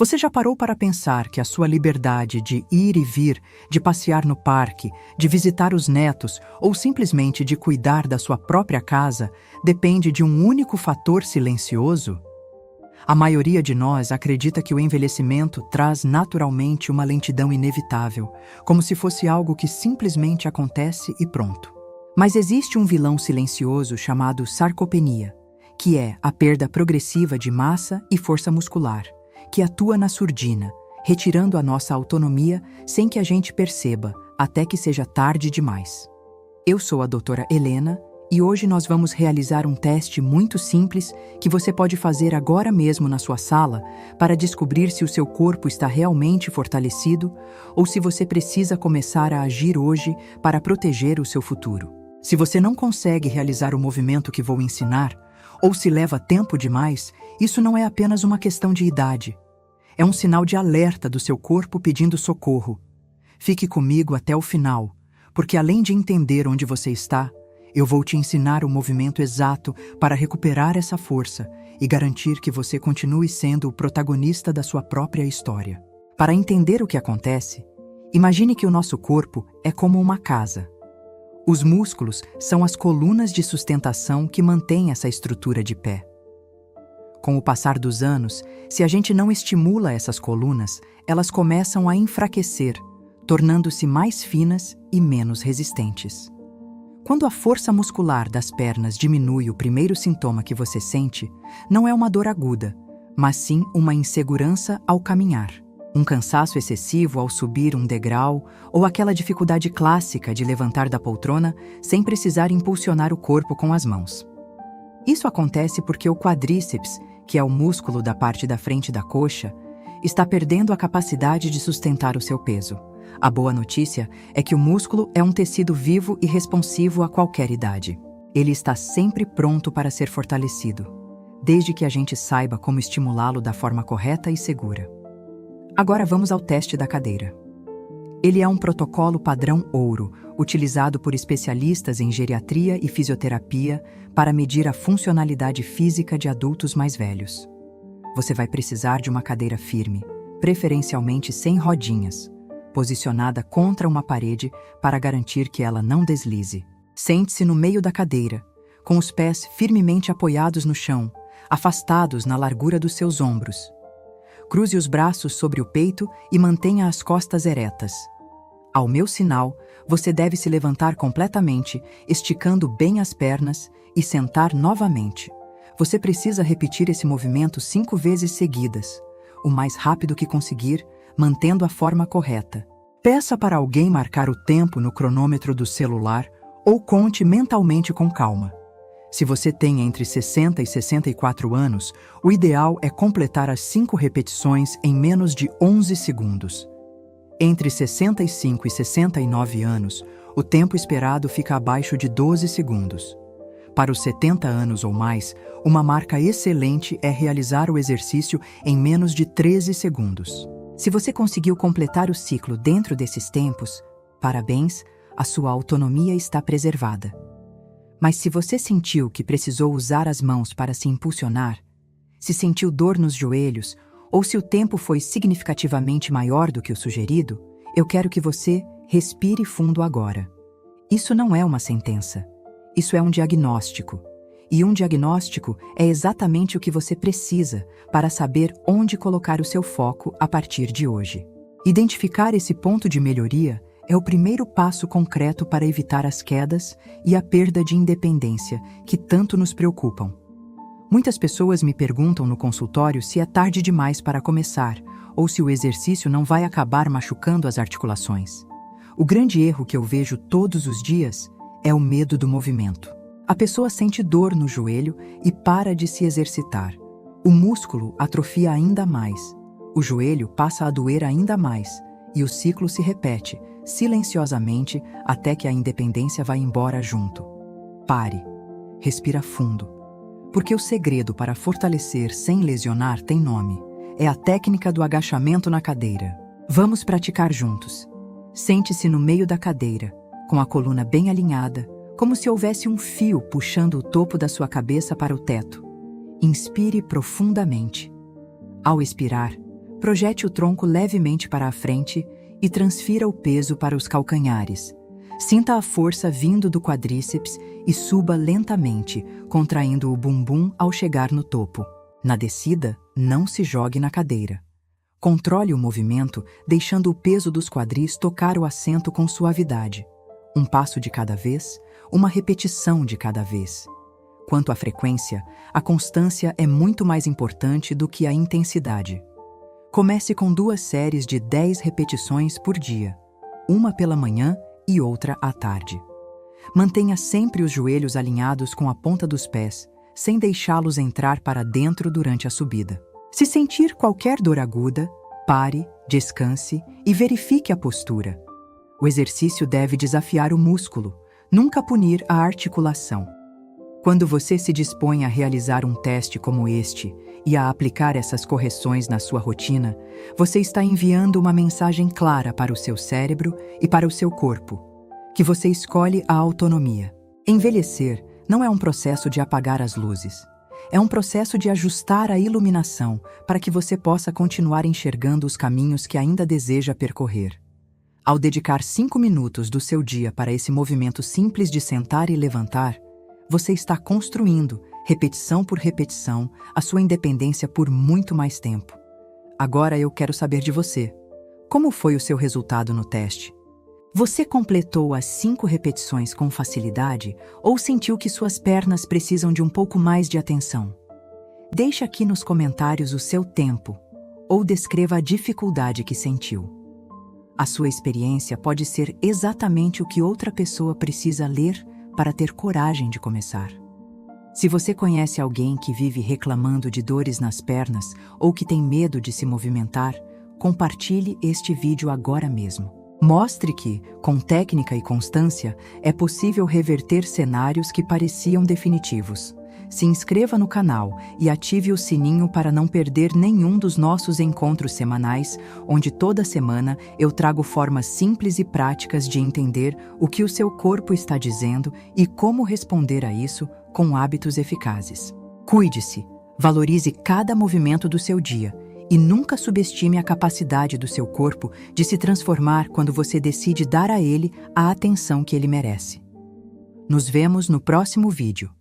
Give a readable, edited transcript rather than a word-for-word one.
Você já parou para pensar que a sua liberdade de ir e vir, de passear no parque, de visitar os netos ou simplesmente de cuidar da sua própria casa depende de um único fator silencioso? A maioria de nós acredita que o envelhecimento traz naturalmente uma lentidão inevitável, como se fosse algo que simplesmente acontece e pronto. Mas existe um vilão silencioso chamado sarcopenia, que é a perda progressiva de massa e força muscular, que atua na surdina, retirando a nossa autonomia sem que a gente perceba, até que seja tarde demais. Eu sou a doutora Helena e hoje nós vamos realizar um teste muito simples que você pode fazer agora mesmo na sua sala para descobrir se o seu corpo está realmente fortalecido ou se você precisa começar a agir hoje para proteger o seu futuro. Se você não consegue realizar o movimento que vou ensinar, ou se leva tempo demais, isso não é apenas uma questão de idade. É um sinal de alerta do seu corpo pedindo socorro. Fique comigo até o final, porque além de entender onde você está, eu vou te ensinar o movimento exato para recuperar essa força e garantir que você continue sendo o protagonista da sua própria história. Para entender o que acontece, imagine que o nosso corpo é como uma casa. Os músculos são as colunas de sustentação que mantêm essa estrutura de pé. Com o passar dos anos, se a gente não estimula essas colunas, elas começam a enfraquecer, tornando-se mais finas e menos resistentes. Quando a força muscular das pernas diminui, o primeiro sintoma que você sente não é uma dor aguda, mas sim uma insegurança ao caminhar. Um cansaço excessivo ao subir um degrau ou aquela dificuldade clássica de levantar da poltrona sem precisar impulsionar o corpo com as mãos. Isso acontece porque o quadríceps, que é o músculo da parte da frente da coxa, está perdendo a capacidade de sustentar o seu peso. A boa notícia é que o músculo é um tecido vivo e responsivo a qualquer idade. Ele está sempre pronto para ser fortalecido, desde que a gente saiba como estimulá-lo da forma correta e segura. Agora vamos ao teste da cadeira. Ele é um protocolo padrão ouro, utilizado por especialistas em geriatria e fisioterapia para medir a funcionalidade física de adultos mais velhos. Você vai precisar de uma cadeira firme, preferencialmente sem rodinhas, posicionada contra uma parede para garantir que ela não deslize. Sente-se no meio da cadeira, com os pés firmemente apoiados no chão, afastados na largura dos seus ombros. Cruze os braços sobre o peito e mantenha as costas eretas. Ao meu sinal, você deve se levantar completamente, esticando bem as pernas e sentar novamente. Você precisa repetir esse movimento 5 vezes seguidas, o mais rápido que conseguir, mantendo a forma correta. Peça para alguém marcar o tempo no cronômetro do celular ou conte mentalmente com calma. Se você tem entre 60 e 64 anos, o ideal é completar as 5 repetições em menos de 11 segundos. Entre 65 e 69 anos, o tempo esperado fica abaixo de 12 segundos. Para os 70 anos ou mais, uma marca excelente é realizar o exercício em menos de 13 segundos. Se você conseguiu completar o ciclo dentro desses tempos, parabéns, a sua autonomia está preservada. Mas se você sentiu que precisou usar as mãos para se impulsionar, se sentiu dor nos joelhos, ou se o tempo foi significativamente maior do que o sugerido, eu quero que você respire fundo agora. Isso não é uma sentença. Isso é um diagnóstico. E um diagnóstico é exatamente o que você precisa para saber onde colocar o seu foco a partir de hoje. Identificar esse ponto de melhoria é o primeiro passo concreto para evitar as quedas e a perda de independência que tanto nos preocupam. Muitas pessoas me perguntam no consultório se é tarde demais para começar ou se o exercício não vai acabar machucando as articulações. O grande erro que eu vejo todos os dias é o medo do movimento. A pessoa sente dor no joelho e para de se exercitar. O músculo atrofia ainda mais. O joelho passa a doer ainda mais e o ciclo se repete, silenciosamente, até que a independência vá embora junto. Pare. Respira fundo. Porque o segredo para fortalecer sem lesionar tem nome. É a técnica do agachamento na cadeira. Vamos praticar juntos. Sente-se no meio da cadeira, com a coluna bem alinhada, como se houvesse um fio puxando o topo da sua cabeça para o teto. Inspire profundamente. Ao expirar, Projete o tronco levemente para a frente e transfira o peso para os calcanhares. Sinta a força vindo do quadríceps e suba lentamente, contraindo o bumbum ao chegar no topo. Na descida, não se jogue na cadeira. Controle o movimento, deixando o peso dos quadris tocar o assento com suavidade. Um passo de cada vez, uma repetição de cada vez. Quanto à frequência, a constância é muito mais importante do que a intensidade. Comece com 2 séries de 10 repetições por dia, uma pela manhã e outra à tarde. Mantenha sempre os joelhos alinhados com a ponta dos pés, sem deixá-los entrar para dentro durante a subida. Se sentir qualquer dor aguda, pare, descanse e verifique a postura. O exercício deve desafiar o músculo, nunca punir a articulação. Quando você se dispõe a realizar um teste como este e a aplicar essas correções na sua rotina, você está enviando uma mensagem clara para o seu cérebro e para o seu corpo, que você escolhe a autonomia. Envelhecer não é um processo de apagar as luzes. É um processo de ajustar a iluminação para que você possa continuar enxergando os caminhos que ainda deseja percorrer. Ao dedicar 5 minutos do seu dia para esse movimento simples de sentar e levantar, você está construindo, repetição por repetição, a sua independência por muito mais tempo. Agora eu quero saber de você. Como foi o seu resultado no teste? Você completou as 5 repetições com facilidade ou sentiu que suas pernas precisam de um pouco mais de atenção? Deixe aqui nos comentários o seu tempo ou descreva a dificuldade que sentiu. A sua experiência pode ser exatamente o que outra pessoa precisa ler para ter coragem de começar. Se você conhece alguém que vive reclamando de dores nas pernas ou que tem medo de se movimentar, compartilhe este vídeo agora mesmo. Mostre que, com técnica e constância, é possível reverter cenários que pareciam definitivos. Se inscreva no canal e ative o sininho para não perder nenhum dos nossos encontros semanais, onde toda semana eu trago formas simples e práticas de entender o que o seu corpo está dizendo e como responder a isso com hábitos eficazes. Cuide-se, valorize cada movimento do seu dia e nunca subestime a capacidade do seu corpo de se transformar quando você decide dar a ele a atenção que ele merece. Nos vemos no próximo vídeo.